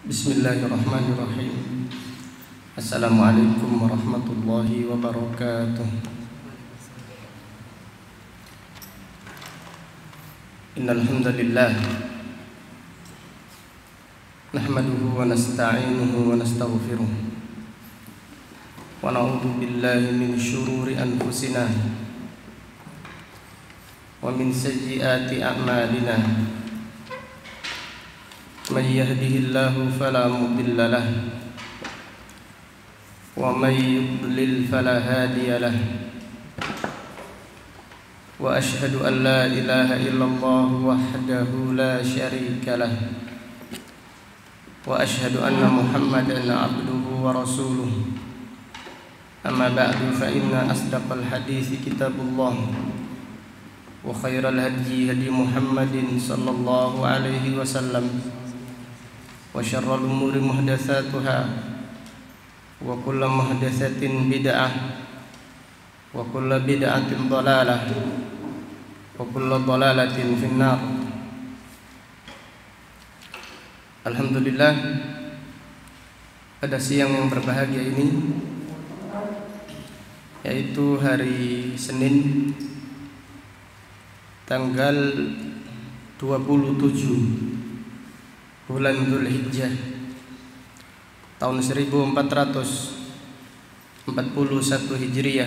Bismillahirrahmanirrahim. Assalamualaikum warahmatullahi wabarakatuh. Innal hamdalillah nahmaduhu wa nasta'inuhu wa nastaghfiruh wa na'udzu billahi min shururi anfusina wa min sayyiati a'malina. Man yahdihillahu fala mudilla lahu wa man yudlil fala hadiya lahu. Wa ashhadu an la ilaha illallah wahdahu la syarika lahu wa ashhadu anna Muhammadan abduhu wa rasuluh. Amma ba'du, fa inna asdaqal hadithi kitabullah wa khairal hadyi hadi Muhammadin sallallahu alaihi wasallam wa syarrul umuri muhdatsatuha wa kullu muhdatsatin bid'ah wa kullu bid'atin dhalalah wa kullu dhalalatin finnar. Alhamdulillah, pada siang yang berbahagia ini, yaitu hari Senin tanggal 27 bulan Dzulhijjah tahun 1441 Hijriah,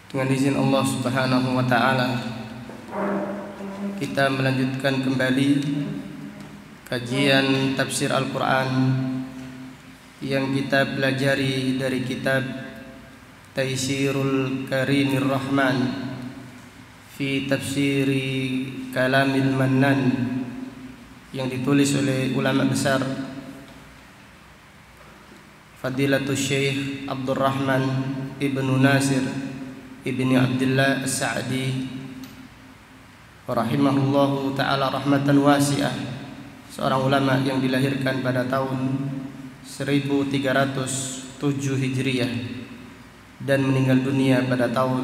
dengan izin Allah Subhanahu wa taala kita melanjutkan kembali kajian tafsir Al-Qur'an yang kita pelajari dari kitab Taysirul Karimir Rahman fi Tafsiri Kalamil Mannan yang ditulis oleh ulama besar Fadilatul Syekh Abdurrahman Ibnu Nasir Ibni Abdullah As-Sa'di rahimahullahu ta'ala rahmatan wasi'ah, seorang ulama yang dilahirkan pada tahun 1307 Hijriah dan meninggal dunia pada tahun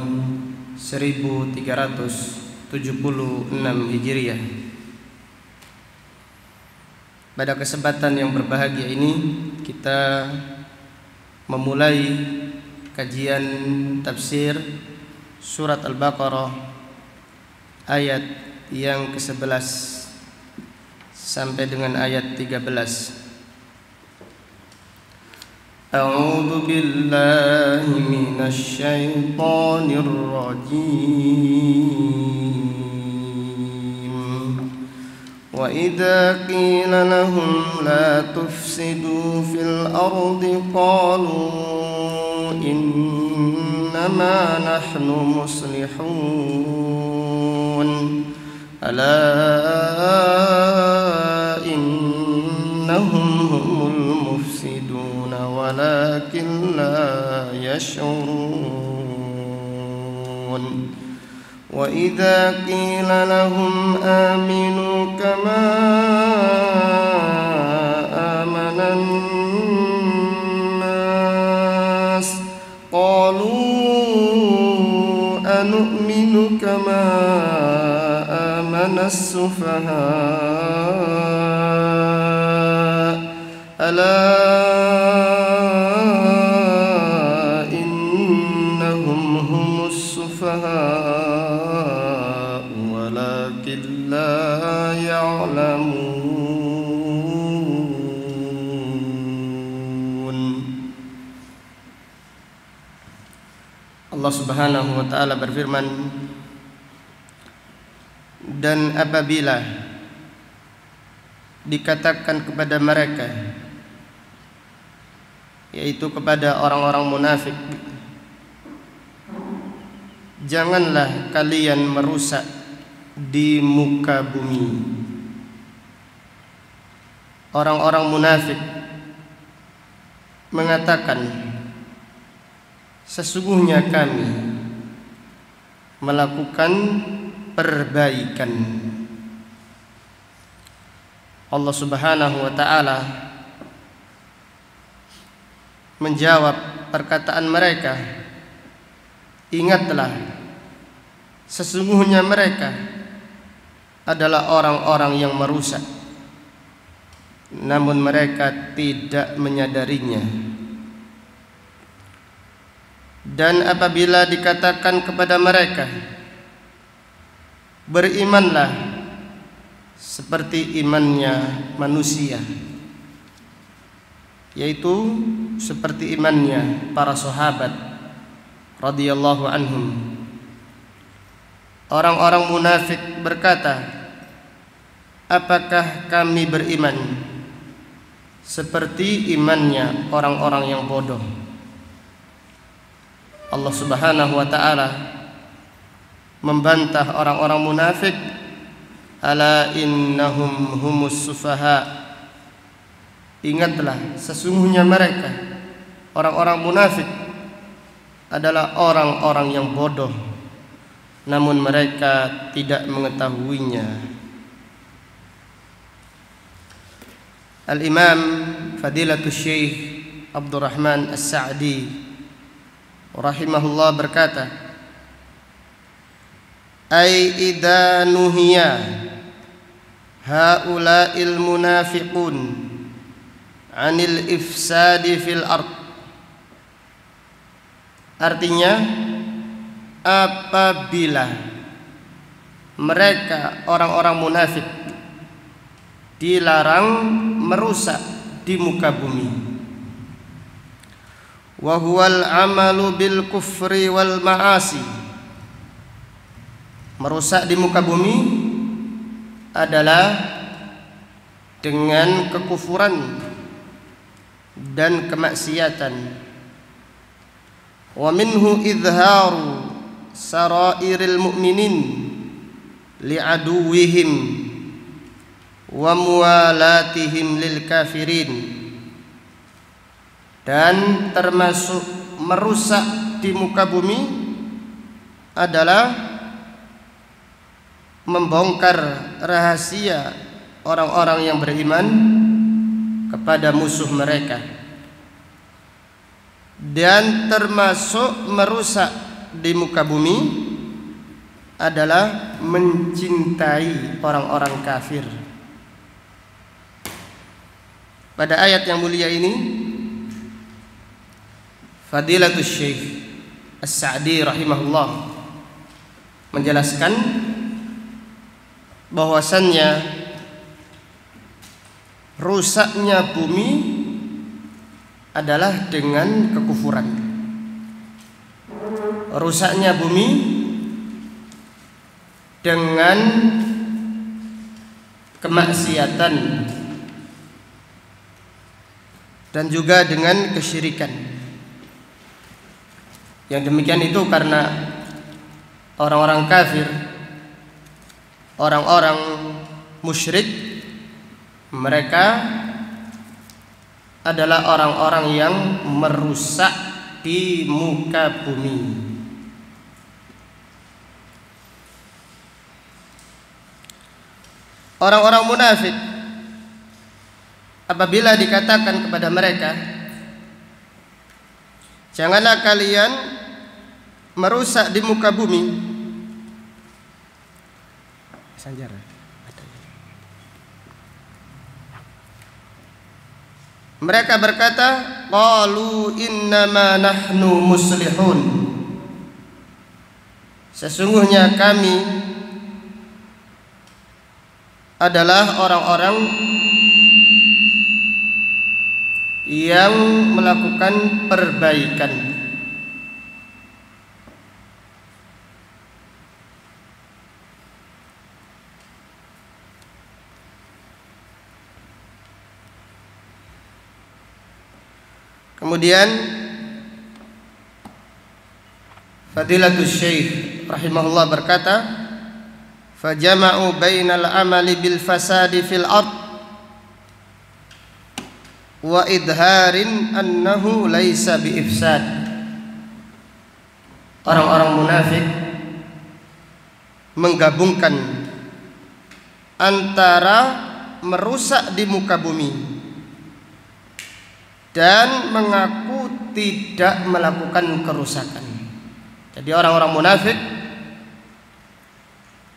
1376 Hijriah. Pada kesempatan yang berbahagia ini kita memulai kajian tafsir surat Al-Baqarah ayat yang ke-11 sampai dengan ayat 13. A'udzu billahi minasy syaithanir rajim. وَإِذَا قِيلَ لَهُمْ لَا تُفْسِدُوا فِي الْأَرْضِ قَالُوا إِنَّمَا نَحْنُ مُصْلِحُونَ أَلَا إِنَّهُمْ هُمُ الْمُفْسِدُونَ وَلَكِنْ لَا يَشْعُرُونَ وَإِذَا قِيلَ لَهُمْ آمِنُوا كَمَا آمَنَ النَّاسُ قَالُوا أَنُؤْمِنُ كَمَا آمَنَ السُّفَهَاءُ أَلَا إِنَّهُمْ هُمُ السُّفَهَاءُ لا يعلمون. Allah Subhanahu wa taala berfirman, dan apabila dikatakan kepada mereka, yaitu kepada orang-orang munafik, janganlah kalian merusak di muka bumi. Orang-orang munafik mengatakan, sesungguhnya kami melakukan perbaikan. Allah Subhanahu wa taala menjawab perkataan mereka, ingatlah, sesungguhnya mereka adalah orang-orang yang merusak namun mereka tidak menyadarinya. Dan apabila dikatakan kepada mereka, berimanlah seperti imannya manusia, yaitu seperti imannya para sahabat radhiyallahu anhum, orang-orang munafik berkata, apakah kami beriman seperti imannya orang-orang yang bodoh? Allah Subhanahu wa ta'ala membantah orang-orang munafik, ala innahum humus sufaha. Ingatlah, sesungguhnya mereka orang-orang munafik adalah orang-orang yang bodoh, namun mereka tidak mengetahuinya. Al-Imam Fadilatul Syekh Abdurrahman As-Sa'di rahimahullah berkata, ay idza nuhiya haula'il munafiqun 'anil ifsadi fil ard. Artinya, apabila mereka orang-orang munafik dilarang merusak di muka bumi, wa huwal amalu bil kufri wal ma'asi. Merusak di muka bumi adalah dengan kekufuran dan kemaksiatan. Wa minhu idharu sarairil mu'minin li'aduwihim wa muwalatihim lil kafirin. Dan termasuk merusak di muka bumi adalah membongkar rahasia orang-orang yang beriman kepada musuh mereka. Dan termasuk merusak di muka bumi adalah mencintai orang-orang kafir. Pada ayat yang mulia ini, Fadilatul Syekh As-Sa'di rahimahullah menjelaskan bahwasannya rusaknya bumi adalah dengan kekufuran. Rusaknya bumi dengan kemaksiatan dan juga dengan kesyirikan. Yang demikian itu karena orang-orang kafir, orang-orang musyrik, mereka adalah orang-orang yang merusak di muka bumi. Orang-orang munafik, apabila dikatakan kepada mereka, janganlah kalian merusak di muka bumi, mereka berkata, qalu innama nahnu muslihun. Sesungguhnya kami adalah orang-orang yang melakukan perbaikan. Kemudian Fadilatul Syekh rahimahullah berkata, fajama'u bainal amali bil fasadi fil ard wa idharin annahu laisa bi ifsad. Orang-orang munafik menggabungkan antara merusak di muka bumi dan mengaku tidak melakukan kerusakan. Jadi orang-orang munafik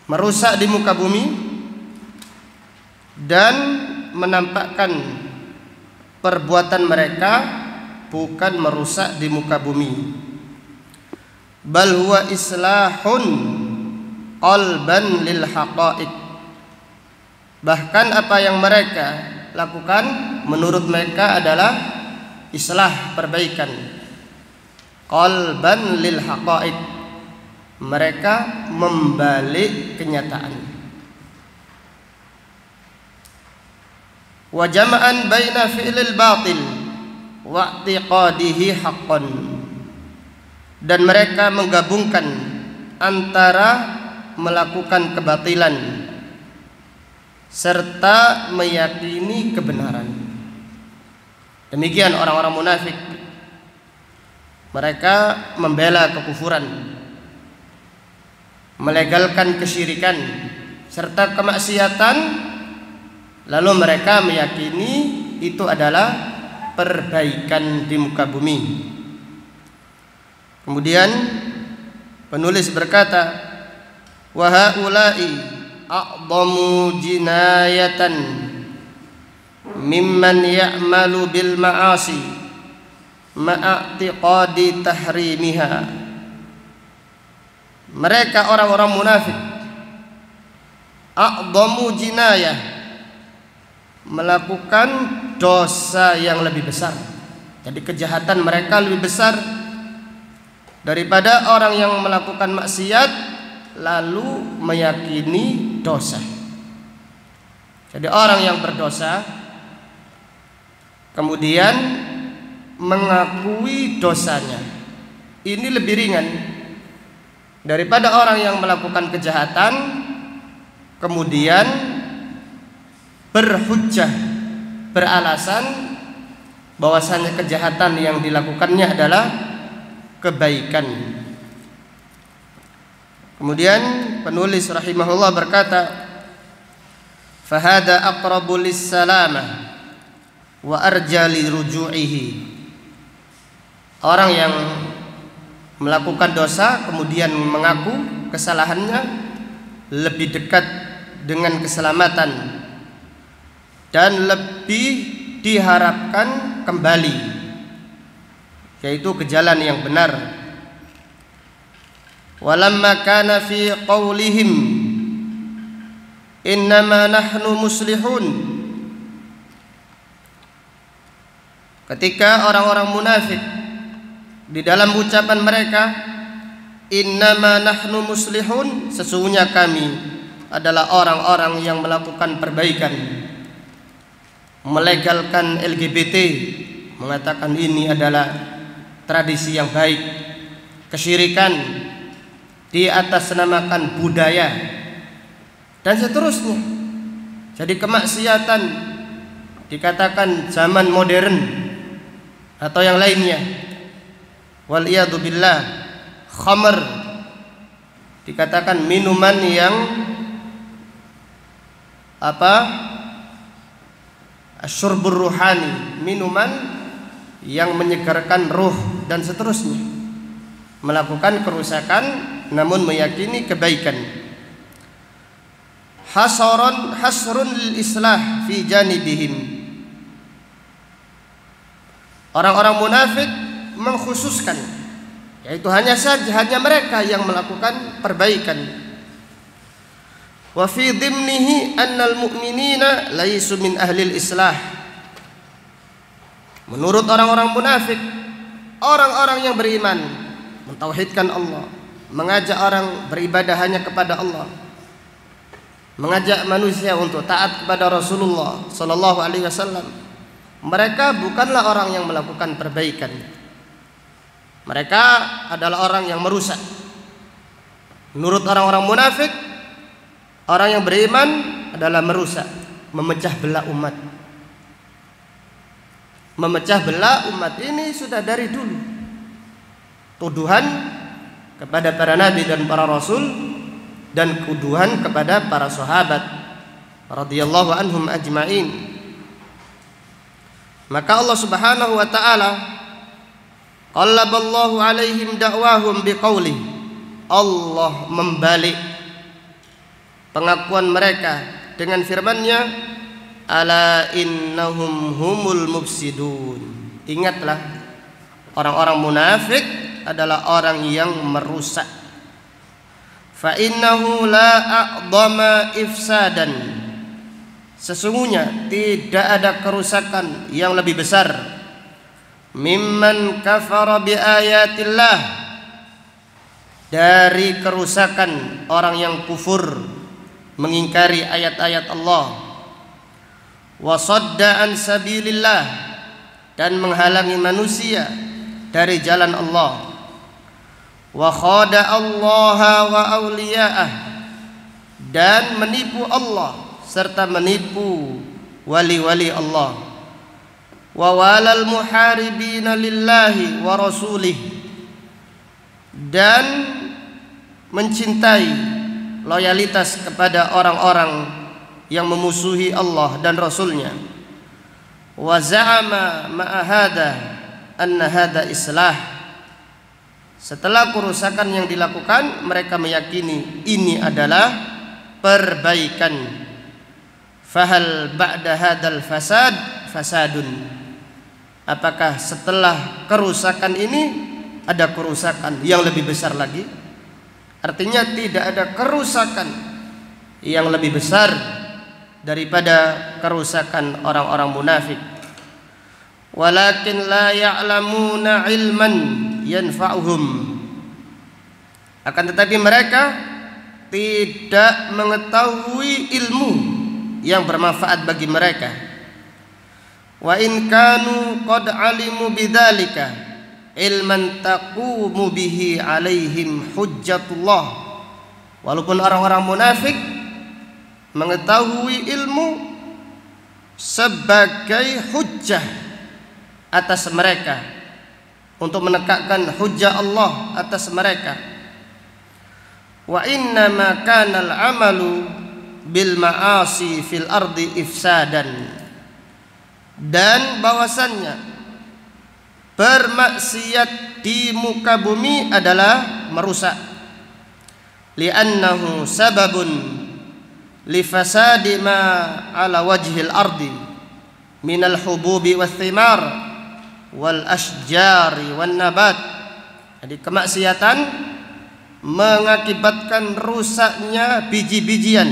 merusak di muka bumi dan menampakkan perbuatan mereka bukan merusak di muka bumi, bal huwa islahun qalban lil haqa'iq. Bahkan apa yang mereka lakukan menurut mereka adalah islah, perbaikan, qalban lil haqa'iq, mereka membalik kenyataan. Wa jama'an baina fi'lil batil wa i'tiqadihi haqqan, dan mereka menggabungkan antara melakukan kebatilan serta meyakini kebenaran. Demikian orang-orang munafik. Mereka membela kekufuran, melegalkan kesyirikan serta kemaksiatan, lalu mereka meyakini itu adalah perbaikan di muka bumi. Kemudian penulis berkata, wa haula'i a'dhamu jinayatan mimman ya'malu bil ma'asi ma'atiqadi tahrimiha. Mereka orang-orang munafik, a'dhamu jinayah, melakukan dosa yang lebih besar. Jadi kejahatan mereka lebih besar daripada orang yang melakukan maksiat lalu meyakini dosa. Jadi orang yang berdosa kemudian mengakui dosanya, ini lebih ringan daripada orang yang melakukan kejahatan kemudian berhujjah, beralasan bahwasanya kejahatan yang dilakukannya adalah kebaikan. Kemudian penulis rahimahullah berkata, fahada aqrabu lis-salamah wa arja li ruju'ihi. Orang yang melakukan dosa kemudian mengaku kesalahannya lebih dekat dengan keselamatan dan lebih diharapkan kembali, yaitu ke jalan yang benar. Walamma kana fi qawlihim innama nahnu muslihun, ketika orang-orang munafik di dalam ucapan mereka innama nahnu muslihun, sesungguhnya kami adalah orang-orang yang melakukan perbaikan, melegalkan LGBT, mengatakan ini adalah tradisi yang baik, kesyirikan di atas namakan budaya, dan seterusnya. Jadi kemaksiatan dikatakan zaman modern atau yang lainnya. Wal iyadu billah, khamr dikatakan minuman yang asyurbur ruhani, minuman yang menyegarkan ruh, dan seterusnya. Melakukan kerusakan namun meyakini kebaikan. Hasrun lil islah fi janibihim. Orang-orang munafik mengkhususkan, yaitu hanya mereka yang melakukan perbaikan. Wa fi dhimnihi annal mu'minina laisu min ahlil islah. Menurut orang-orang munafik, orang-orang yang beriman, mentauhidkan Allah, mengajak orang beribadah hanya kepada Allah, mengajak manusia untuk taat kepada Rasulullah sallallahu alaihi wasallam, mereka bukanlah orang yang melakukan perbaikan. Mereka adalah orang yang merusak. Menurut orang-orang munafik, orang yang beriman adalah merusak, memecah belah umat. Memecah belah umat ini sudah dari dulu. Tuduhan kepada para nabi dan para rasul, dan tuduhan kepada para sahabat radhiyallahu anhum ajmain. Maka Allah Subhanahu wa taala qallaballahu alaihim da'wahum biqaulih, Allah membalik pengakuan mereka dengan firman-Nya, ala innahum humul mufsidun. Ingatlah, orang-orang munafik adalah orang yang merusak. Fa innahu la a'dhama ifsadan, sesungguhnya tidak ada kerusakan yang lebih besar mimman kafara bi ayatillah, dari kerusakan orang yang kufur mengingkari ayat-ayat Allah, wa sadda an sabilillah, dan menghalangi manusia dari jalan Allah, wa khada Allah wa awliya'ah, dan menipu Allah serta menipu wali-wali Allah, wa walal muharibina lillahi wa rasulih, dan mencintai loyalitas kepada orang-orang yang memusuhi Allah dan Rasulnya. Wa za'ama ma'a hadha anna hadha islah, setelah kerusakan yang dilakukan mereka meyakini ini adalah perbaikan. Fahal ba'da hadzal fasad fasadun, apakah setelah kerusakan ini ada kerusakan yang lebih besar lagi? Artinya tidak ada kerusakan yang lebih besar daripada kerusakan orang-orang munafik. Walakin la ya'lamuna ilman yanfa'uhum, akan tetapi mereka tidak mengetahui ilmu yang bermanfaat bagi mereka. Wa in kanu qad alimu bidzalika ilman taqumu bihi alaihim hujjatullah, walaupun orang-orang munafik mengetahui ilmu sebagai hujjah atas mereka, untuk menegakkan hujjah Allah atas mereka. Wa inna ma kana al-amalu bil ma'asi fil ardi ifsadan, dan bahwasannya bermaksiat di muka bumi adalah merusak. Li'annahu sababun li fasadi ma ala wajhil ardi minal hububi wath thimar wal ashjari wan nabat. Jadi kemaksiatan mengakibatkan rusaknya biji-bijian,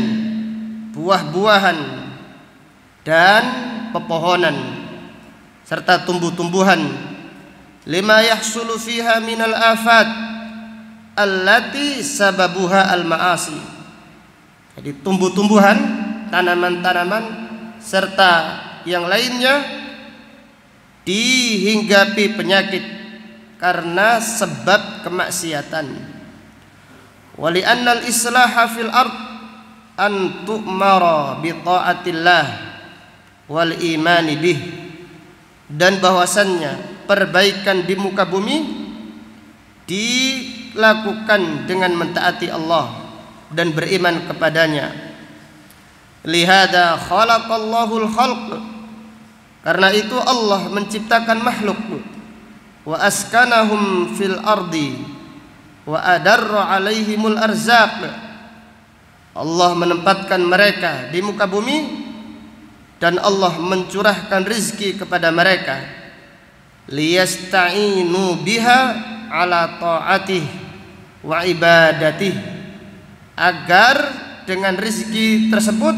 buah-buahan dan pepohonan serta tumbuh-tumbuhan. Lima yahsulu fiha minal afat allati sababuha al-ma'asi. Jadi tumbuh-tumbuhan, tanaman-tanaman serta yang lainnya dihinggapi penyakit karena sebab kemaksiatan. Wali annal islaha fil ard an tu'mara bi ta'atillah wal imani bih, dan bahwasannya perbaikan di muka bumi dilakukan dengan mentaati Allah dan beriman kepadanya. Lihada khalaqallahul khalq, karena itu Allah menciptakan makhluk. Wa askanahum fil ardi wa adarra alaihimul arzaq, Allah menempatkan mereka di muka bumi dan Allah mencurahkan rizki kepada mereka. Liyasta'inu biha ala ta'atih wa ibadatih, agar dengan rizki tersebut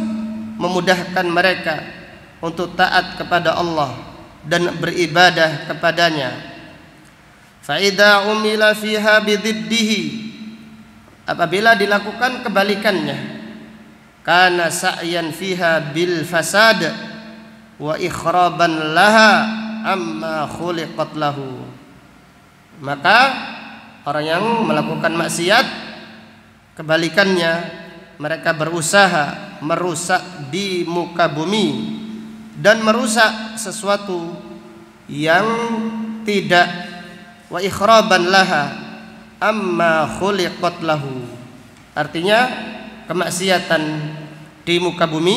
memudahkan mereka untuk taat kepada Allah dan beribadah kepadanya. Fa idza umila fiha bididdihi, apabila dilakukan kebalikannya, kana sa'yan fiha bil fasad wa ikhraban laha amma khuliqat lahu, maka orang yang melakukan maksiat kebalikannya, mereka berusaha merusak di muka bumi dan merusak sesuatu yang tidak, wa ikhraban laha amma khuliqat lahu, artinya kemaksiatan di muka bumi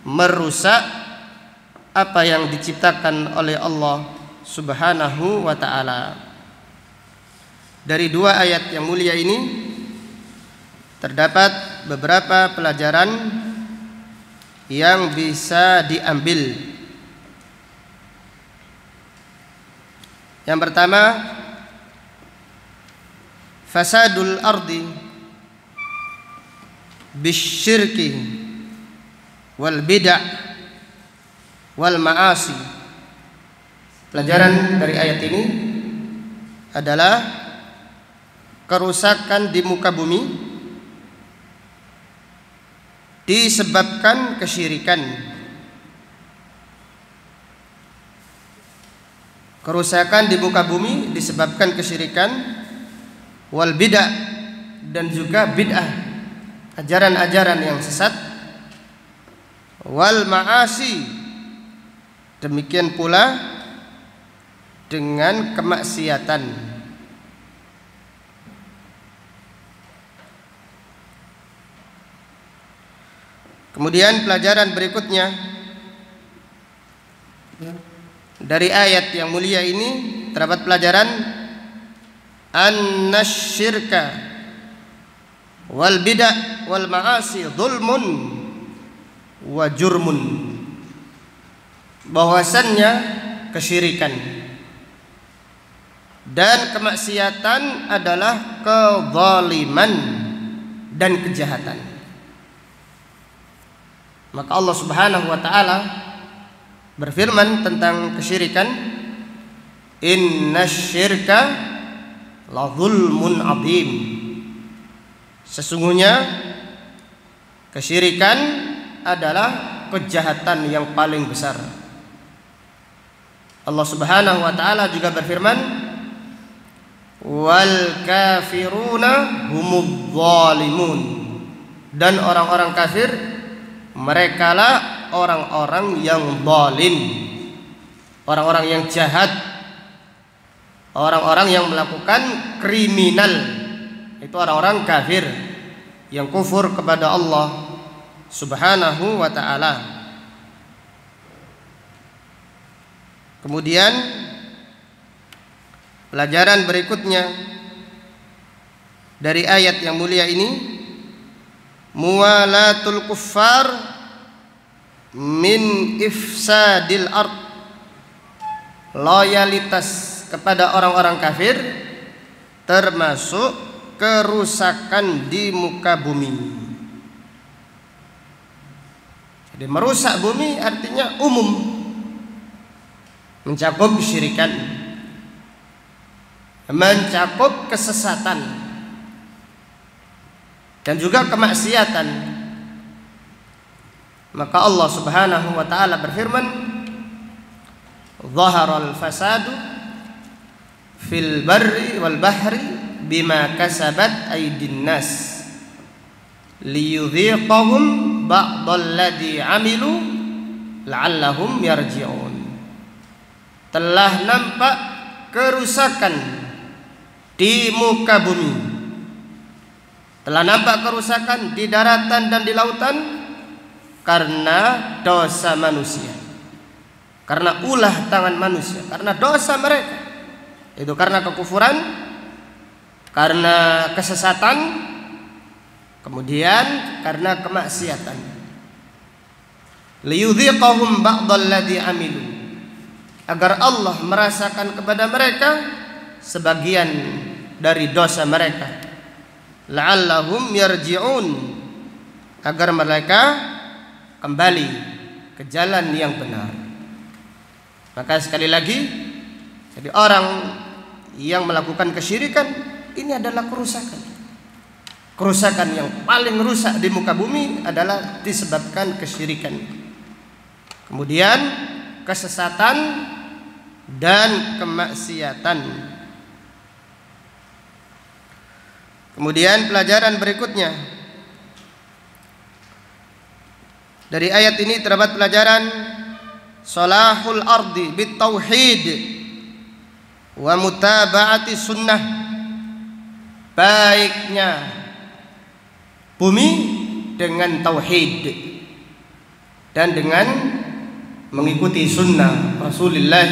merusak apa yang diciptakan oleh Allah Subhanahu wa ta'ala. Dari dua ayat yang mulia ini terdapat beberapa pelajaran yang bisa diambil. Yang pertama, fasadul ardi bisyirki wal bid'ah wal ma'asi. Pelajaran dari ayat ini adalah kerusakan di muka bumi disebabkan kesyirikan. Kerusakan di muka bumi disebabkan kesyirikan, wal bid'ah, dan juga bid'ah, ajaran-ajaran yang sesat, wal ma'asi, demikian pula dengan kemaksiatan. Kemudian pelajaran berikutnya dari ayat yang mulia ini terdapat pelajaran annasyirka wal bid'ah wal ma'asi dzulmun wa jurmun, bahwasannya kesyirikan dan kemaksiatan adalah kezaliman dan kejahatan. Maka Allah Subhanahu wa taala berfirman tentang kesyirikan, innasyirka la dzulmun adzim. Sesungguhnya kesyirikan adalah kejahatan yang paling besar. Allah Subhanahu wa taala juga berfirman, wal kafiruna humudz zalimun, dan orang-orang kafir merekalah orang-orang yang zalim, orang-orang yang jahat, orang-orang yang melakukan kriminal. Itu orang-orang kafir yang kufur kepada Allah Subhanahu wa ta'ala. Kemudian pelajaran berikutnya dari ayat yang mulia ini, muwalatul kuffar min ifsadil ard, loyalitas kepada orang-orang kafir termasuk kerusakan di muka bumi. Jadi merusak bumi artinya umum, mencakup kesyirikan, mencakup kesesatan, dan juga kemaksiatan. Maka Allah Subhanahu wa taala berfirman, "Dhaharal fasadu fil barri wal bahri bima kasabat aydin nas liyudhiqahum ba'dalladzi 'amilu la'allahum yarji'un." Telah nampak kerusakan di muka bumi, telah nampak kerusakan di daratan dan di lautan karena dosa manusia, karena ulah tangan manusia, karena dosa mereka, itu karena kekufuran, karena kesesatan, kemudian karena kemaksiatan. Liyudhiqahum ba'dalladzi amilu, agar Allah merasakan kepada mereka sebagian dari dosa mereka, la'allahum yarji'un, agar mereka kembali ke jalan yang benar. Maka sekali lagi, jadi orang yang melakukan kesyirikan ini adalah kerusakan. Kerusakan yang paling rusak di muka bumi adalah disebabkan kesyirikan. Kemudian kesesatan dan kemaksiatan. Kemudian pelajaran berikutnya dari ayat ini terdapat pelajaran salahul ardi bit tauhid wa mutaba'ati sunnah, baiknya bumi dengan tauhid dan dengan mengikuti sunnah Rasulullah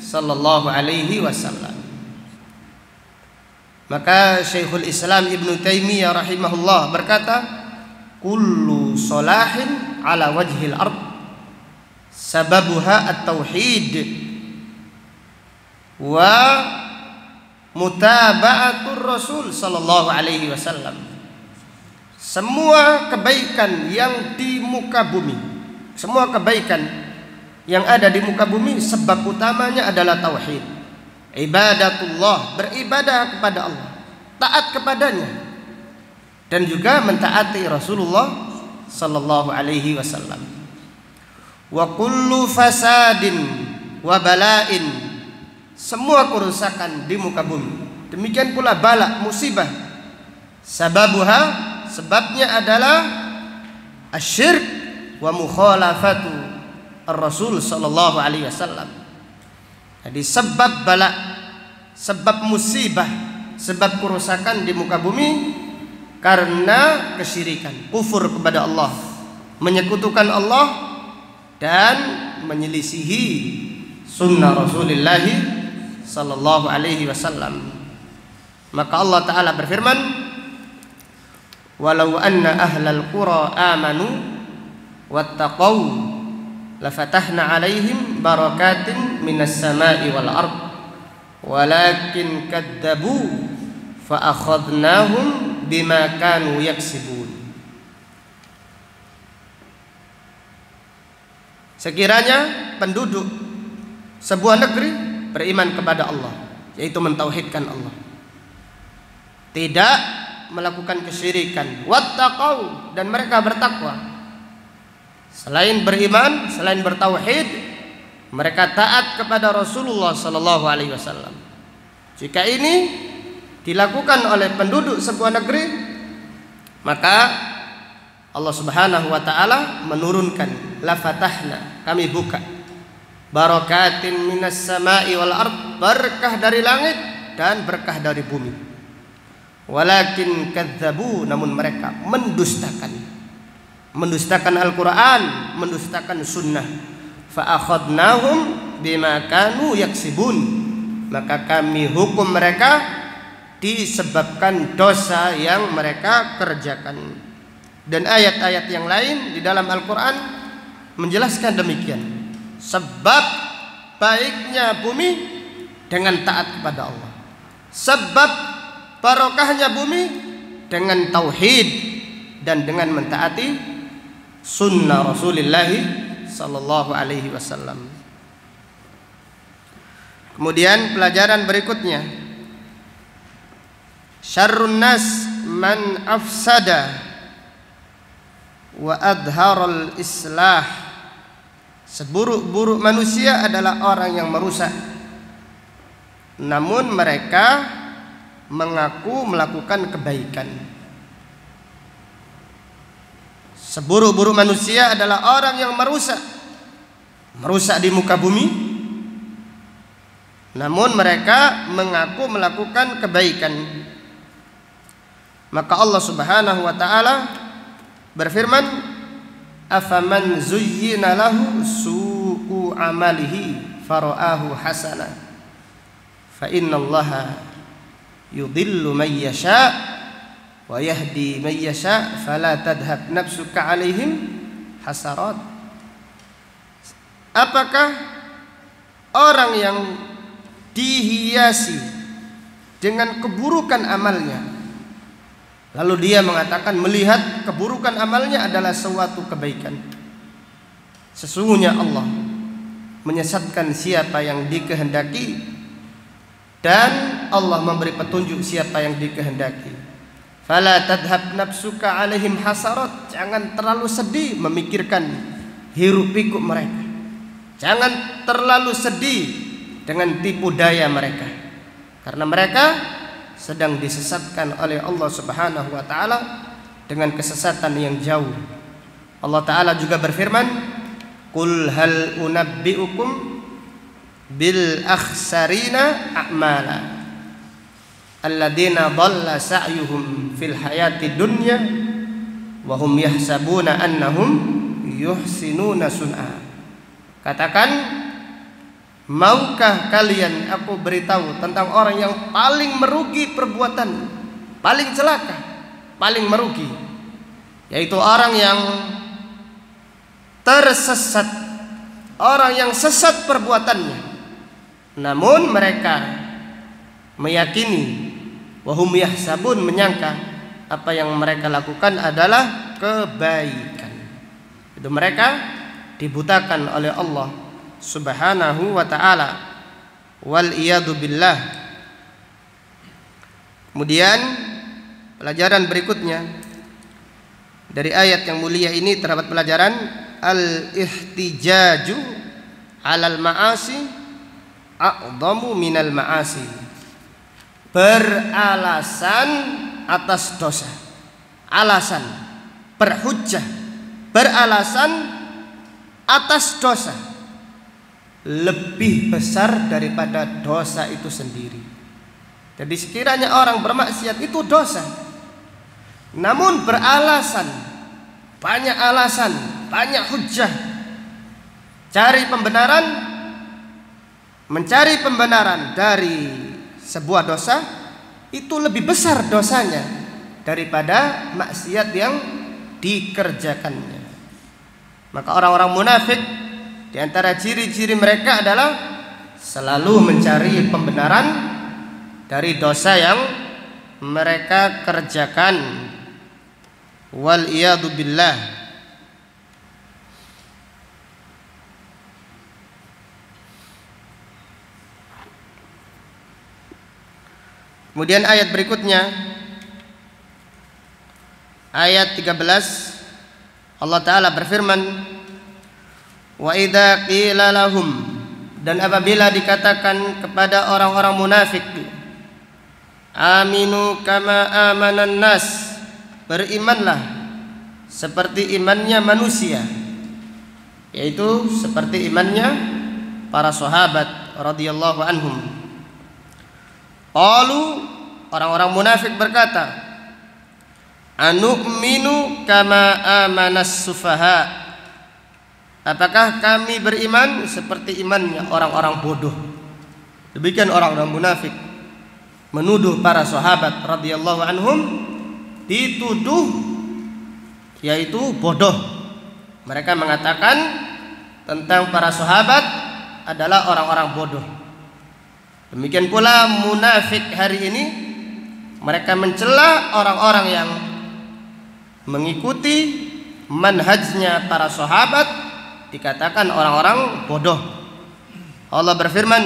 sallallahu alaihi wasallam. Maka Syekhul Islam Ibnu Taimiyah rahimahullah berkata, kullu salahin ala wajhil ard sababuha at-tauhid wa mutaba'atur Rasul sallallahu alaihi wasallam. Semua kebaikan yang di muka bumi, semua kebaikan yang ada di muka bumi, sebab utamanya adalah tauhid. Ibadatullah, beribadah kepada Allah, taat kepadanya, dan juga mentaati Rasulullah sallallahu alaihi wasallam. Wa kullu fasadin wa bala'in, semua kerusakan di muka bumi, demikian pula bala, musibah, sababuha, sebabnya adalah asyirk wa mukhalafatu ar-Rasul sallallahu alaihi wasallam. Jadi sebab bala, sebab musibah, sebab kerusakan di muka bumi karena kesyirikan, kufur kepada Allah, menyekutukan Allah, dan menyelisihi sunnah Rasulullah sallallahu alaihi wasallam. Maka Allah Ta'ala berfirman, walau anna ahlal qura amanu wattaqau lafatahna alaihim barakatin minas samai wal ard walakin kadzabu fa akhadnahum bima kanu yaksibun. Sekiranya penduduk sebuah negeri beriman kepada Allah, yaitu mentauhidkan Allah, tidak melakukan kesyirikan, wattaqau, dan mereka bertakwa. Selain beriman, selain bertauhid, mereka taat kepada Rasulullah sallallahu alaihi wasallam. Jika ini dilakukan oleh penduduk sebuah negeri, maka Allah Subhanahu wa taala menurunkan, la fatahna, kami buka, barakatin minas sama'i wal ard, berkah dari langit dan berkah dari bumi. Walakin kadzabu, namun mereka mendustakan Al-Quran, mendustakan sunnah. Fa akhadnahum bima kanu yaksibun, maka kami hukum mereka disebabkan dosa yang mereka kerjakan. Dan ayat-ayat yang lain di dalam Al-Quran menjelaskan demikian. Sebab baiknya bumi dengan taat kepada Allah, sebab barokahnya bumi dengan tauhid dan dengan mentaati sunnah Rasulullah sallallahu alaihi wasallam. Kemudian pelajaran berikutnya, syarrun nas man afsada wa adharal islah. Seburuk-buruk manusia adalah orang yang merusak, namun mereka mengaku melakukan kebaikan. Seburuk-buruk manusia adalah orang yang merusak di muka bumi, namun mereka mengaku melakukan kebaikan. Maka Allah Subhanahu wa taala berfirman, afaman zuyyina lahu su'u amalihi fara'ahu hasana fa innallaha yudhillu man yasha wa yahdi man yasha fala tadhhab nafsuka alaihim hasarat. Apakah orang yang dihiasi dengan keburukan amalnya, lalu dia mengatakan melihat keburukan amalnya adalah suatu kebaikan? Sesungguhnya Allah menyesatkan siapa yang dikehendaki, dan Allah memberi petunjuk siapa yang dikehendaki. Fala tadhhab nafsuka alaihim hasarat, jangan terlalu sedih memikirkan hiruk pikuk mereka, jangan terlalu sedih dengan tipu daya mereka, karena mereka sedang disesatkan oleh Allah Subhanahu wa taala dengan kesesatan yang jauh. Allah Taala juga berfirman, qul hal unabbiukum bil akhsarina a'mala alladzina dhalla sa'yuhum fil hayati dunya wa hum yahsabuna annahum yuhsinuna sun'a. Katakan, maukah kalian aku beritahu tentang orang yang paling merugi perbuatan, paling celaka, paling merugi, yaitu orang yang tersesat, orang yang sesat perbuatannya, namun mereka meyakini, wahum yahsabun, menyangka apa yang mereka lakukan adalah kebaikan. Itu mereka dibutakan oleh Allah Subhanahu wa ta'ala, wal iyadu billah. Kemudian pelajaran berikutnya dari ayat yang mulia ini terdapat pelajaran al-ihtijaju 'alal ma'asi a'dhamu minal ma'asi. Beralasan atas dosa, alasan, berhujjah, beralasan atas dosa lebih besar daripada dosa itu sendiri. Jadi sekiranya orang bermaksiat itu dosa, namun beralasan, banyak hujjah, mencari pembenaran dari sebuah dosa, itu lebih besar dosanya daripada maksiat yang dikerjakannya. Maka orang-orang munafik, di antara ciri-ciri mereka adalah selalu mencari pembenaran dari dosa yang mereka kerjakan. Wal iyadu billah. Kemudian ayat berikutnya, ayat 13, Allah Ta'ala berfirman, wa idza qila lahum, dan apabila dikatakan kepada orang-orang munafik, aminu kama amanan nas, berimanlah seperti imannya manusia, yaitu seperti imannya para sahabat radhiyallahu anhum. Qalu, orang-orang munafik berkata, anu'minu kama amanas sufaha, apakah kami beriman seperti imannya orang-orang bodoh? Demikian orang-orang munafik menuduh para sahabat radhiyallahu anhum, dituduh yaitu bodoh. Mereka mengatakan tentang para sahabat adalah orang-orang bodoh. Demikian pula munafik hari ini, mereka mencela orang-orang yang mengikuti manhajnya para sahabat, dikatakan orang-orang bodoh. Allah berfirman,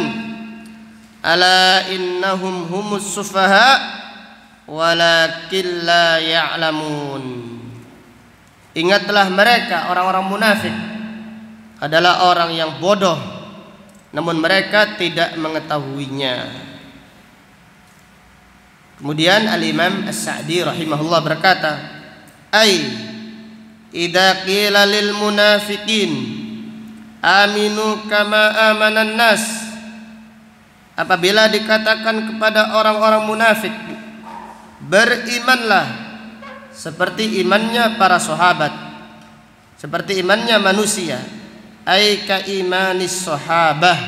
ala innahum humus sufaha walakin la ya'lamun. Ingatlah, mereka orang-orang munafik adalah orang yang bodoh, namun mereka tidak mengetahuinya. Kemudian Al-Imam As-Sa'di rahimahullah berkata, ai idza qila lil munafiqin aminu kama amanan nas, apabila dikatakan kepada orang-orang munafik, berimanlah seperti imannya para sahabat, seperti imannya manusia, ai ka imanis sahabah,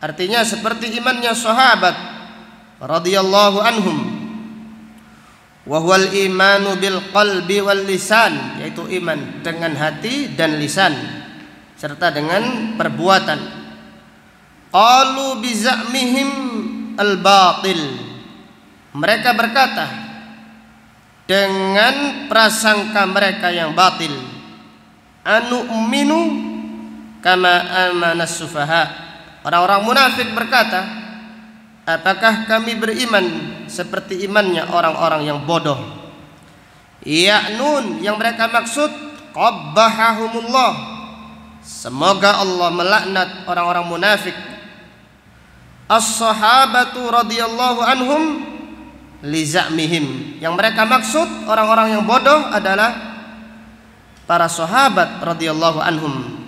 artinya seperti imannya sahabat radhiyallahu anhum. Wa huwal imanu bil qalbi wal lisan, yaitu iman dengan hati dan lisan serta dengan perbuatan. Qalu bi za'mihim al batil, mereka berkata dengan prasangka mereka yang batil, anu'minu kama amanas sufaha, orang-orang munafik berkata, apakah kami beriman seperti imannya orang-orang yang bodoh? Ya'nun, yang mereka maksud, qabbahahumullah, semoga Allah melaknat orang-orang munafik. As-sahabatu radhiyallahu anhum li za'mihim, yang mereka maksud orang-orang yang bodoh adalah para sahabat radhiyallahu anhum.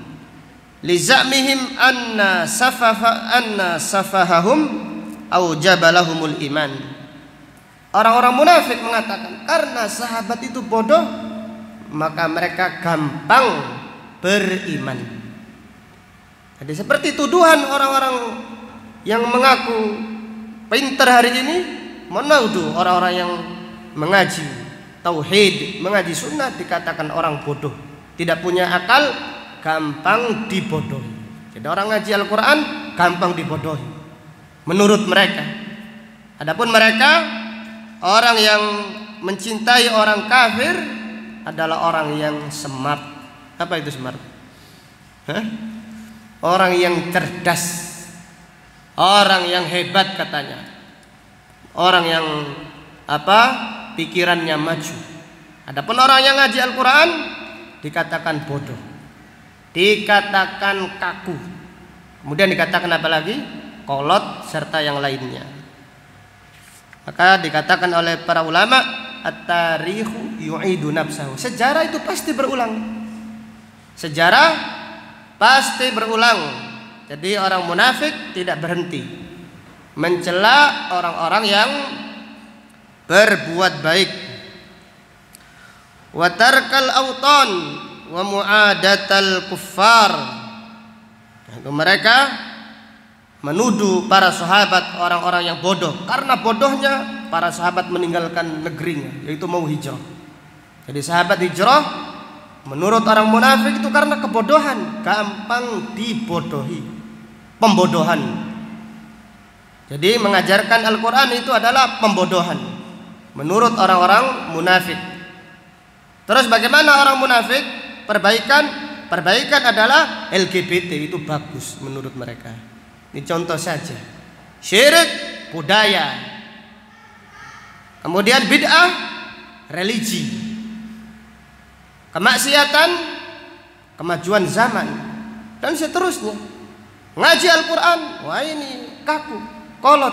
Li za'mihim anna safahahum aujabalahumul iman. Orang-orang munafik mengatakan karena sahabat itu bodoh, maka mereka gampang beriman. Jadi seperti tuduhan orang-orang yang mengaku pintar hari ini, menuduh orang-orang yang mengaji tauhid, mengaji sunnah, dikatakan orang bodoh, tidak punya akal, gampang dibodohi. Jadi orang ngaji Al-Quran gampang dibodohi menurut mereka. Adapun mereka, orang yang mencintai orang kafir adalah orang yang smart. Apa itu smart? Orang yang cerdas, orang yang hebat katanya, orang yang pikirannya maju. Adapun orang yang ngaji Al-Quran dikatakan bodoh, dikatakan kaku, kemudian dikatakan apa lagi? Kolot serta yang lainnya. Maka dikatakan oleh para ulama, at-tarikhu yu'idu nafsahu. Sejarah itu pasti berulang. Sejarah pasti berulang. Jadi orang munafik tidak berhenti mencela orang-orang yang berbuat baik. Wa tarkal autan wa mu'adatal kuffar. Itu mereka menuduh para sahabat orang-orang yang bodoh. Karena bodohnya para sahabat meninggalkan negerinya, yaitu mau hijrah. Jadi sahabat hijrah menurut orang munafik itu karena kebodohan, gampang dibodohi, pembodohan. Jadi mengajarkan Al-Quran itu adalah pembodohan menurut orang-orang munafik. Terus bagaimana orang munafik? Perbaikan adalah LGBT, itu bagus menurut mereka. Ini contoh saja. Syirik budaya, kemudian bid'ah religi, kemaksiatan kemajuan zaman, dan seterusnya. Ngaji Al-Quran, wah ini kaku, kolot,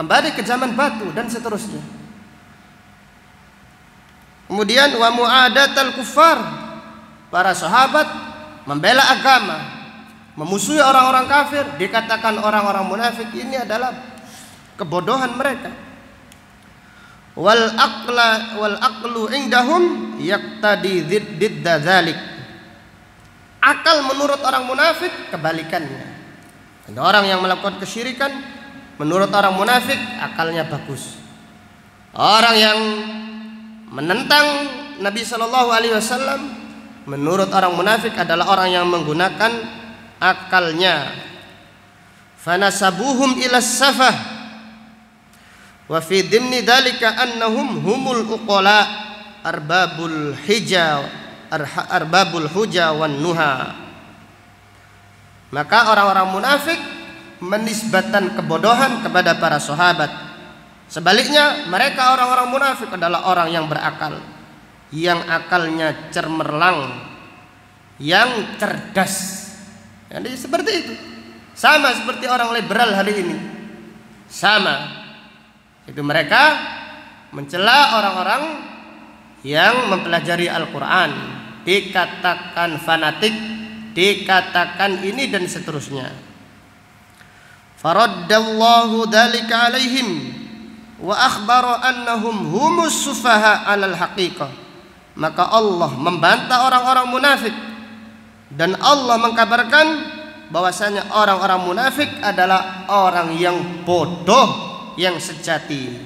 kembali ke zaman batu, dan seterusnya. Kemudian wa mu'adatal kuffar, para sahabat membela agama, memusuhi orang-orang kafir, dikatakan orang-orang munafik. Ini adalah kebodohan mereka. Wal aqlu indahum yaqtadi didda dzalik. Akal menurut orang munafik kebalikannya. Ada orang yang melakukan kesyirikan, menurut orang munafik akalnya bagus. Orang yang menentang Nabi Shallallahu Alaihi Wasallam, menurut orang munafik adalah orang yang menggunakan akalnya. Fanasabuhum ila safah wa fi dimni dalika annahum humul uqala arbabul huja wan nuha. Maka orang-orang munafik menisbatan kebodohan kepada para sahabat. Sebaliknya mereka orang-orang munafik adalah orang yang berakal, yang akalnya cermerlang, yang cerdas. Jadi seperti itu. Sama seperti orang liberal hari ini. Sama. Itu mereka mencela orang-orang yang mempelajari Al-Quran, dikatakan fanatik, dikatakan ini dan seterusnya. Faraddallahu dzalika alaihim wa akhbara annahum humus sufaha 'alal haqiqah. Maka Allah membantah orang-orang munafik, dan Allah mengkabarkan bahwasanya orang-orang munafik adalah orang yang bodoh yang sejati.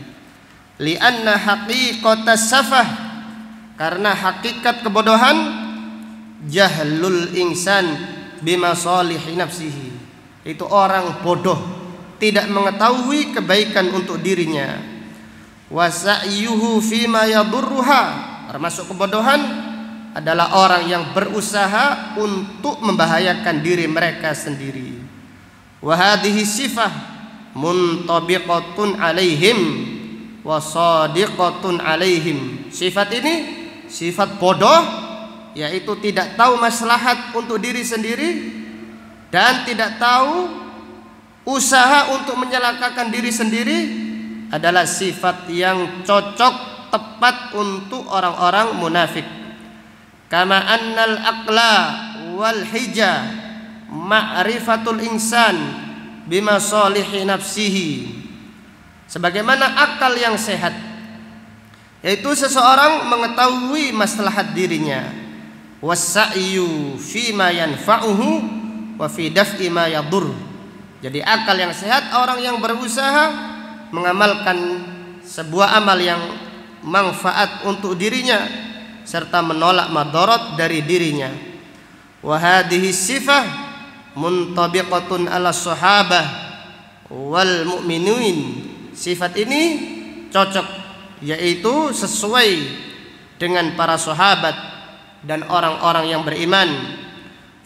Li'anna haqiqatas safah, karena hakikat kebodohan jahlul insan bimasalihi nafsihi. Itu orang bodoh, tidak mengetahui kebaikan untuk dirinya. Wa sa'yuhu fima yadurruha, termasuk kebodohan adalah orang yang berusaha untuk membahayakan diri mereka sendiri. Wa hadhihi sifah muntabiqatun alaihim wa sadiqatun alaihim. Sifat ini sifat bodoh, yaitu tidak tahu maslahat untuk diri sendiri dan tidak tahu usaha untuk menyelakakan diri sendiri, adalah sifat yang cocok tepat untuk orang-orang munafik. Kama annal aqla wal hija ma'rifatul insan bima salihi nafsihi. Sebagaimana akal yang sehat, yaitu seseorang mengetahui maslahat dirinya, wasa'yu fima yanfa'uhu wa fi daf'i ma yadur. Jadi akal yang sehat orang yang berusaha mengamalkan sebuah amal yang manfaat untuk dirinya serta menolak madarat dari dirinya. wa hadhihi sifah muntabiqatun ala sahabah wal mu'minin. Sifat ini cocok, yaitu sesuai dengan para sahabat dan orang-orang yang beriman.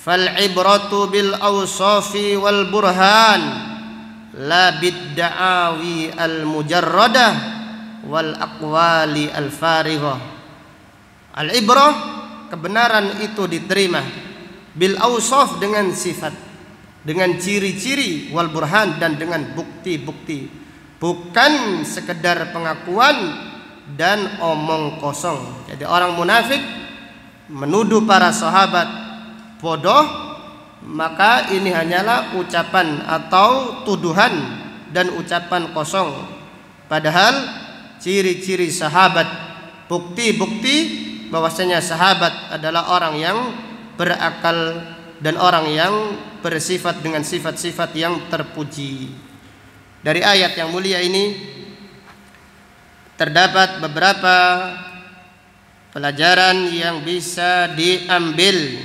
Fal ibratu bil awsafi wal burhan la bidda'awi al mujarradah wal aqwali al farighah. Al ibrah, kebenaran itu diterima, bil awsaf, dengan sifat, dengan ciri-ciri, wal burhan, dan dengan bukti-bukti, bukan sekedar pengakuan dan omong kosong. Jadi orang munafik menuduh para sahabat bodoh, maka ini hanyalah ucapan atau tuduhan dan ucapan kosong. Padahal ciri-ciri sahabat, bukti-bukti bahwasanya sahabat adalah orang yang berakal dan orang yang bersifat dengan sifat-sifat yang terpuji. Dari ayat yang mulia ini terdapat beberapa pelajaran yang bisa diambil.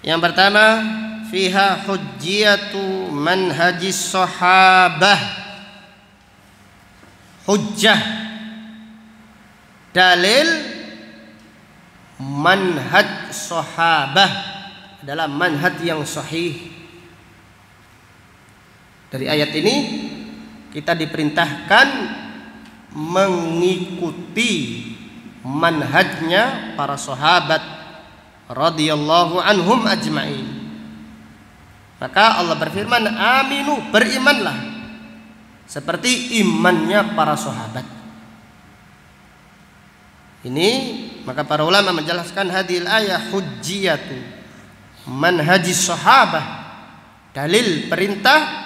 Yang pertama, fiha hujjiyatu manhajis sahabah. Hujjah, dalil manhaj sahabah adalah manhaj yang sahih. Dari ayat ini kita diperintahkan mengikuti manhajnya para sahabat radhiyallahu anhum ajma'in. Maka Allah berfirman, aminu, berimanlah seperti imannya para sahabat. Ini maka para ulama menjelaskan hadil ayat hujjiyatu manhajis sahabah, dalil perintah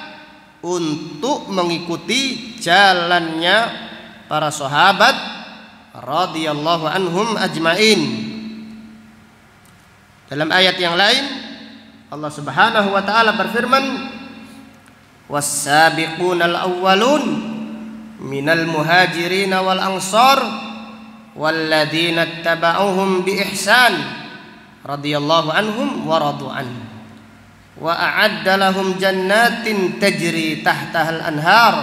untuk mengikuti jalannya para sahabat radhiyallahu anhum ajmain. Dalam ayat yang lain Allah Subhanahu wa taala berfirman, was-sabiqunal awwalun minal muhajirin wal ansar walladzina ittaba'uhum bi ihsan radhiyallahu anhum wa radu an wa a'adda lahum jannatin tajri tahtahal anhar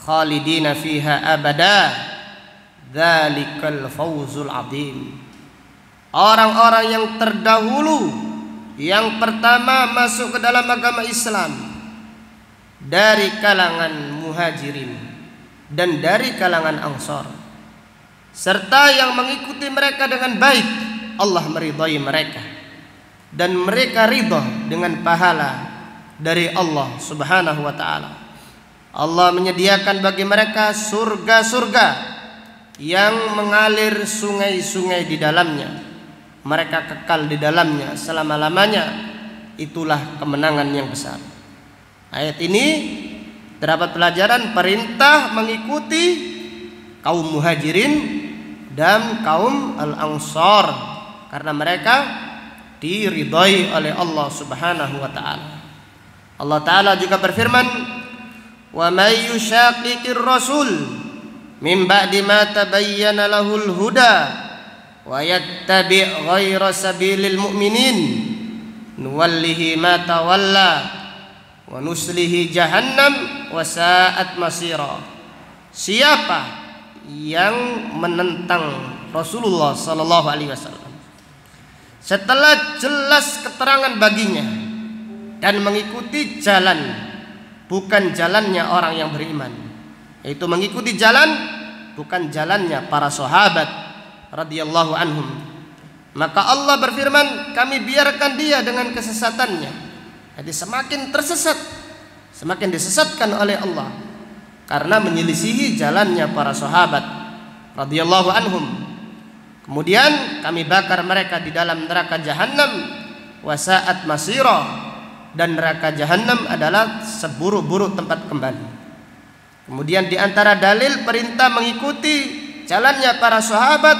khalidina fiha abada dzalikal fawzul adzim. Orang-orang yang terdahulu, yang pertama masuk ke dalam agama Islam dari kalangan muhajirin dan dari kalangan ansar, serta yang mengikuti mereka dengan baik, Allah meridhai mereka dan mereka ridha dengan pahala dari Allah Subhanahu wa taala. Allah menyediakan bagi mereka surga-surga yang mengalir sungai-sungai di dalamnya. Mereka kekal di dalamnya selama-lamanya. Itulah kemenangan yang besar. Ayat ini terdapat pelajaran perintah mengikuti kaum muhajirin dan kaum al-ansar karena mereka diridhai oleh Allah Subhanahu wa taala. Allah taala juga berfirman, "Wa may yushaqiqir rasul min ba'di ma tabayyana lahul huda wa yattabi' ghaira sabilil mu'minin nuwallihi ma tawalla wa nuslihi jahannam wa sa'at masira." Siapa yang menentang Rasulullah sallallahu alaihi wasallam setelah jelas keterangan baginya dan mengikuti jalan bukan jalannya orang yang beriman, yaitu mengikuti jalan bukan jalannya para sahabat radhiyallahu anhum, maka Allah berfirman, kami biarkan dia dengan kesesatannya. Jadi semakin tersesat, semakin disesatkan oleh Allah karena menyelisihi jalannya para sahabat radhiyallahu anhum. Kemudian kami bakar mereka di dalam neraka jahanam, wasa'at masira, dan neraka jahanam adalah seburuk-buruk tempat kembali. Kemudian di antara dalil perintah mengikuti jalannya para sahabat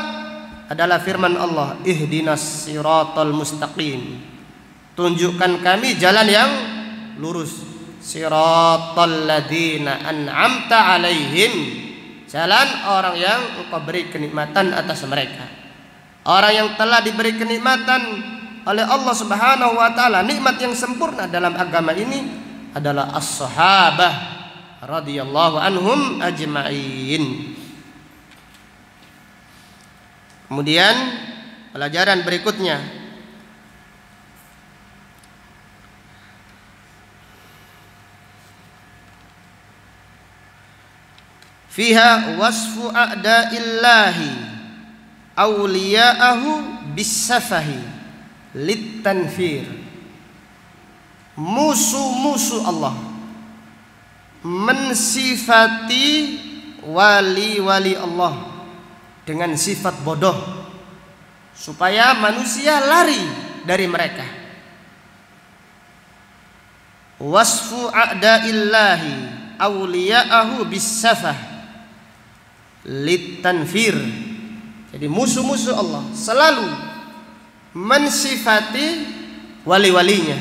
adalah firman Allah, ihdinas siratal mustaqim. Tunjukkan kami jalan yang lurus. Siratal ladzina an'amta alaihim, jalan orang yang Engkau beri kenikmatan atas mereka. Orang yang telah diberi kenikmatan oleh Allah Subhanahu wa taala, nikmat yang sempurna dalam agama ini adalah as-sahabah radhiyallahu anhum ajma'in. Kemudian pelajaran berikutnya, fiha wasfu a'da'illahi awliya'ahu bisafahi litanfir. Musuh-musuh Allah mensifati wali-wali Allah dengan sifat bodoh supaya manusia lari dari mereka. Wasfu a'da'illahi awliya'ahu bisafah litanfir. Jadi musuh-musuh Allah selalu mensifati wali-walinya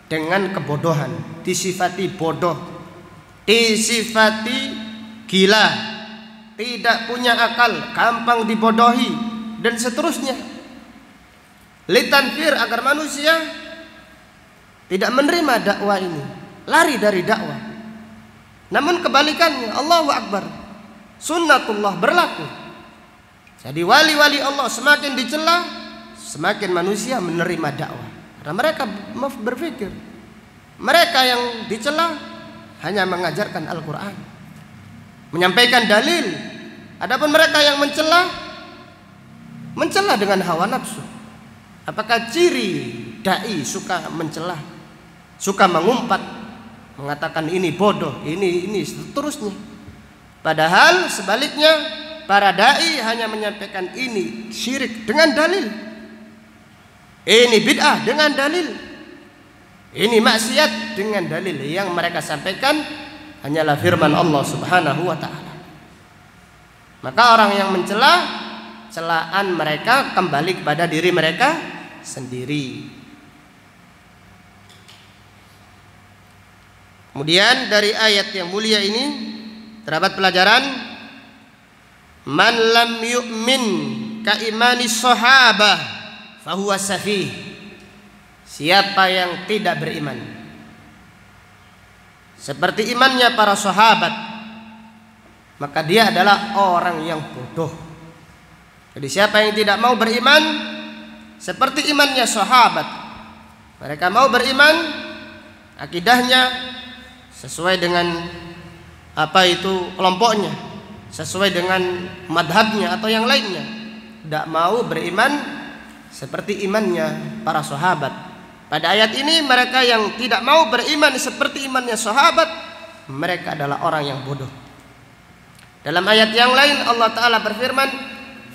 dengan kebodohan, disifati bodoh, disifati gila, tidak punya akal, gampang dibodohi, dan seterusnya. Litanfir, agar manusia tidak menerima dakwah ini, lari dari dakwah. Namun kebalikannya, Allahu Akbar, sunnatullah berlaku. Jadi wali-wali Allah semakin dicela, semakin manusia menerima dakwah. Karena mereka berpikir mereka yang dicela hanya mengajarkan Al-Quran, menyampaikan dalil. Adapun mereka yang mencela dengan hawa nafsu. Apakah ciri dai suka mencela, suka mengumpat, mengatakan ini bodoh, ini seterusnya? Padahal sebaliknya, para dai hanya menyampaikan ini syirik dengan dalil, ini bid'ah dengan dalil, ini maksiat dengan dalil. Yang mereka sampaikan hanyalah firman Allah Subhanahu wa ta'ala. Maka orang yang mencela, celaan mereka kembali kepada diri mereka sendiri. Kemudian dari ayat yang mulia ini terdapat pelajaran, man lam yu'min ka imani sahabah fahuwa safih. Siapa yang tidak beriman seperti imannya para sahabat, maka dia adalah orang yang bodoh. Jadi siapa yang tidak mau beriman seperti imannya sahabat, mereka mau beriman akidahnya sesuai dengan apa itu kelompoknya, sesuai dengan madhabnya atau yang lainnya, tidak mau beriman seperti imannya para sahabat. Pada ayat ini mereka yang tidak mau beriman seperti imannya sahabat, mereka adalah orang yang bodoh. Dalam ayat yang lain Allah Ta'ala berfirman,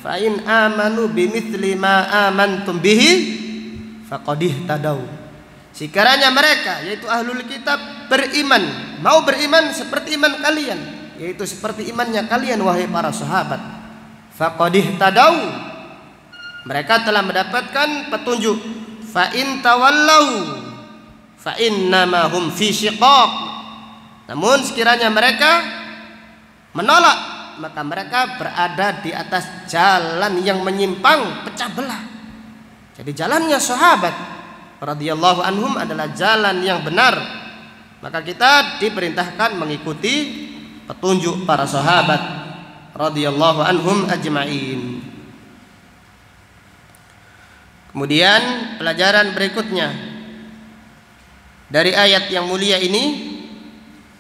fa in amanu bimithli ma amantum bihi faqad ihtadaw. Sekiranya mereka, yaitu ahlul kitab, beriman, mau beriman seperti iman kalian, yaitu seperti imannya kalian wahai para sahabat, faqad ihtadaw, mereka telah mendapatkan petunjuk. Fa in tawallau fa innama hum fi syiqaq. Namun sekiranya mereka menolak, maka mereka berada di atas jalan yang menyimpang, pecah belah. Jadi jalannya sahabat radhiyallahu anhum adalah jalan yang benar. Maka kita diperintahkan mengikuti petunjuk para sahabat radhiyallahu anhum ajma'in. Kemudian pelajaran berikutnya dari ayat yang mulia ini,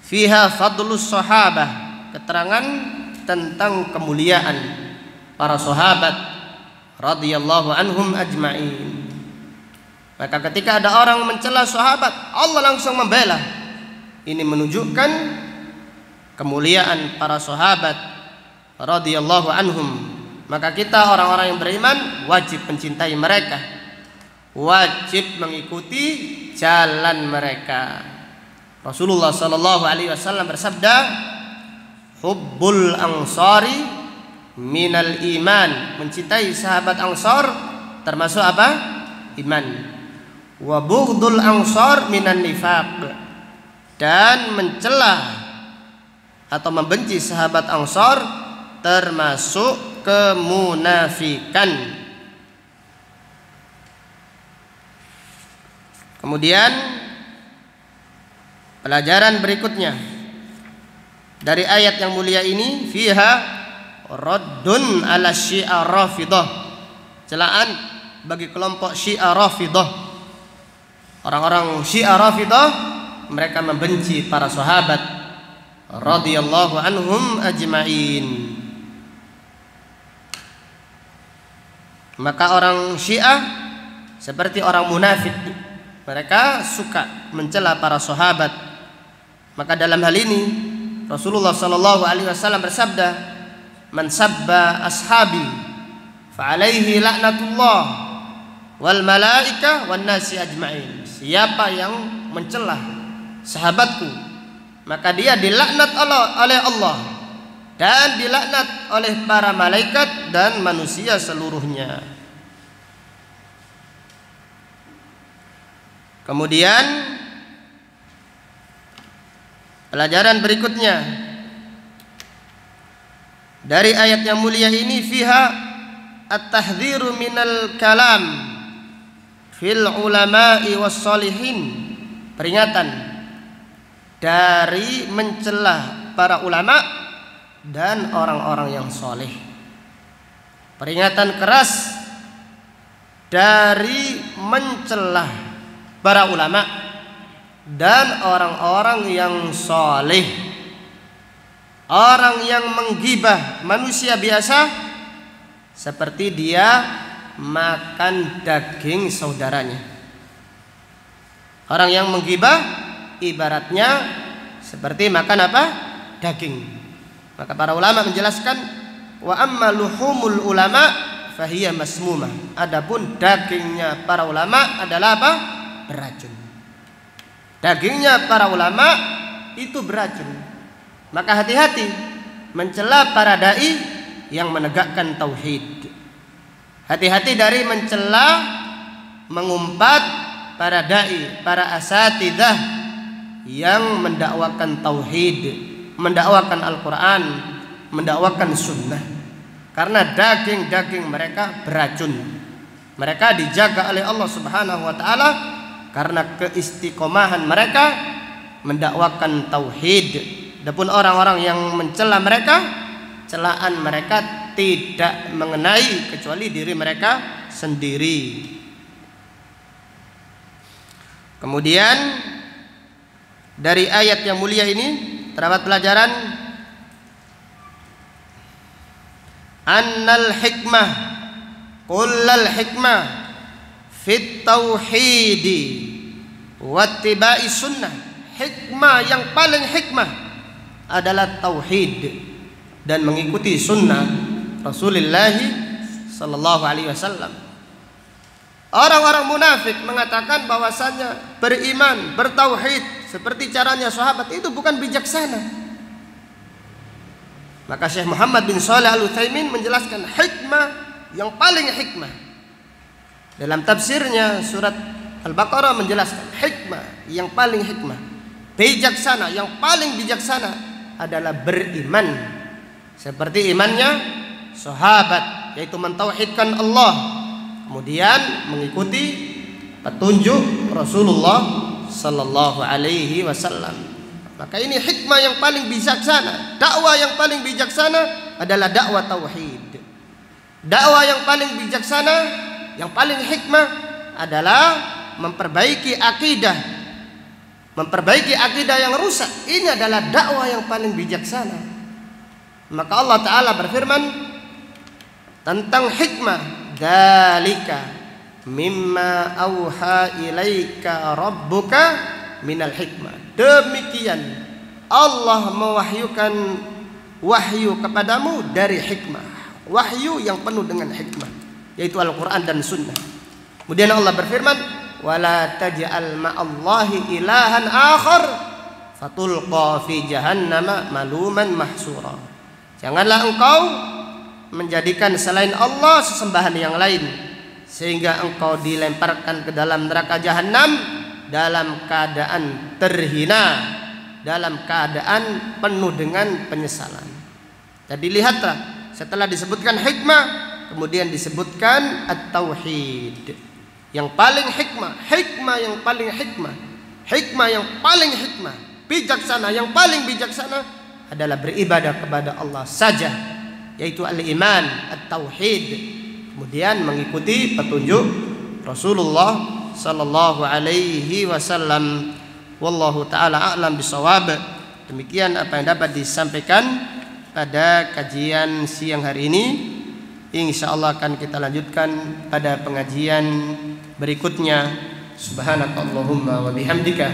fiha fadlus sahabah, keterangan tentang kemuliaan para sahabat radhiyallahu anhum ajma'in. Maka ketika ada orang mencela sahabat, Allah langsung membela. Ini menunjukkan kemuliaan para sahabat radhiyallahu anhum. Maka kita orang-orang yang beriman wajib mencintai mereka, wajib mengikuti jalan mereka. Rasulullah sallallahu alaihi wasallam bersabda, hubbul ansari minal iman, mencintai sahabat Ansar termasuk apa? Iman. Wa bughdul ansar minan nifaq, dan mencela atau membenci sahabat Ansar termasuk kemunafikan. Kemudian pelajaran berikutnya dari ayat yang mulia ini, fiha raddun ala syi'a rafidah, celaan bagi kelompok Syiah Rafidah. Orang-orang Syiah Rafidah mereka membenci para sahabat radhiyallahu anhum ajma'in. Maka orang Syiah seperti orang munafik, mereka suka mencela para sahabat. Maka dalam hal ini Rasulullah sallallahu alaihi wasallam bersabda, "Man sabba ashabi fa alaihi laknatullah wal malaika wan nasi ajma'in." Siapa yang mencela sahabatku, maka dia dilaknat oleh Allah dan dilaknat oleh para malaikat dan manusia seluruhnya. Kemudian pelajaran berikutnya dari ayat yang mulia ini, fiha at-tahdhiru minal kalam fil ulama'i was solihin, peringatan dari mencela para ulama dan orang-orang yang soleh. Peringatan keras dari mencela para ulama dan orang-orang yang soleh. Orang yang menggibah manusia biasa seperti dia makan daging saudaranya. Orang yang menggibah ibaratnya seperti makan apa? Daging. Maka para ulama menjelaskan, wa amma luhumul ulama fahiya masmumah. Adapun dagingnya para ulama adalah apa? Beracun. Dagingnya para ulama itu beracun. Maka hati-hati mencela para dai yang menegakkan tauhid. Hati-hati dari mencela, mengumpat para dai, para asatidzah yang mendakwakan tauhid, mendakwakan Al-Quran, mendakwakan sunnah. Karena daging-daging mereka beracun. Mereka dijaga oleh Allah Subhanahu wa ta'ala karena keistiqomahan mereka mendakwakan tauhid. Adapun orang-orang yang mencela mereka, celaan mereka tidak mengenai kecuali diri mereka sendiri. Kemudian dari ayat yang mulia ini terdapat pelajaran annal hikmah kullal hikmah fit tauhidi wattiba'i sunnah. Hikmah yang paling hikmah adalah tauhid dan mengikuti sunnah Rasulullah sallallahu alaihi wasallam. Orang-orang munafik mengatakan bahwasanya beriman, bertauhid seperti caranya sahabat itu bukan bijaksana. Maka Syekh Muhammad bin Shalih Al-Utsaimin menjelaskan hikmah yang paling hikmah. Dalam tafsirnya surat Al-Baqarah menjelaskan hikmah yang paling hikmah, bijaksana yang paling bijaksana adalah beriman seperti imannya sahabat, yaitu mentauhidkan Allah, kemudian mengikuti petunjuk Rasulullah sallallahu alaihi wasallam. Maka ini hikmah yang paling bijaksana. Dakwah yang paling bijaksana adalah dakwah tauhid. Dakwah yang paling bijaksana, yang paling hikmah adalah memperbaiki akidah. Memperbaiki akidah yang rusak. Ini adalah dakwah yang paling bijaksana. Maka Allah Ta'ala berfirman tentang hikmah, dzalika mimma auha ilaika rabbuka minal hikmah. Demikian Allah mewahyukan wahyu kepadamu dari hikmah. Wahyu yang penuh dengan hikmah, yaitu Al-Quran dan Sunnah. Kemudian Allah berfirman, wala taj'al ma'allahi ilahan akhar fatulqa fi jahannama maluman mahsura. Janganlah engkau menjadikan selain Allah sesembahan yang lain sehingga engkau dilemparkan ke dalam neraka jahanam dalam keadaan terhina, dalam keadaan penuh dengan penyesalan. Jadi lihatlah, setelah disebutkan hikmah kemudian disebutkan at-tauhid, yang paling hikmah, hikmah yang paling hikmah, hikmah yang paling hikmah, bijaksana yang paling bijaksana adalah beribadah kepada Allah saja, yaitu al-iman, at-tauhid, kemudian mengikuti petunjuk Rasulullah sallallahu alaihi wasallam. Wallahu taala a'lam bisawab. Demikian apa yang dapat disampaikan pada kajian siang hari ini. Insyaallah akan kita lanjutkan pada pengajian berikutnya. Subhanakallahumma wa bihamdika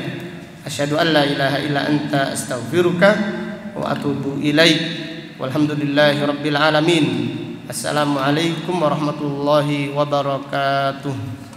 asyhadu an la ilaha illa anta astaghfiruka wa atubu ilaik. Walhamdulillahi rabbil alamin. Assalamualaikum warahmatullahi wabarakatuh.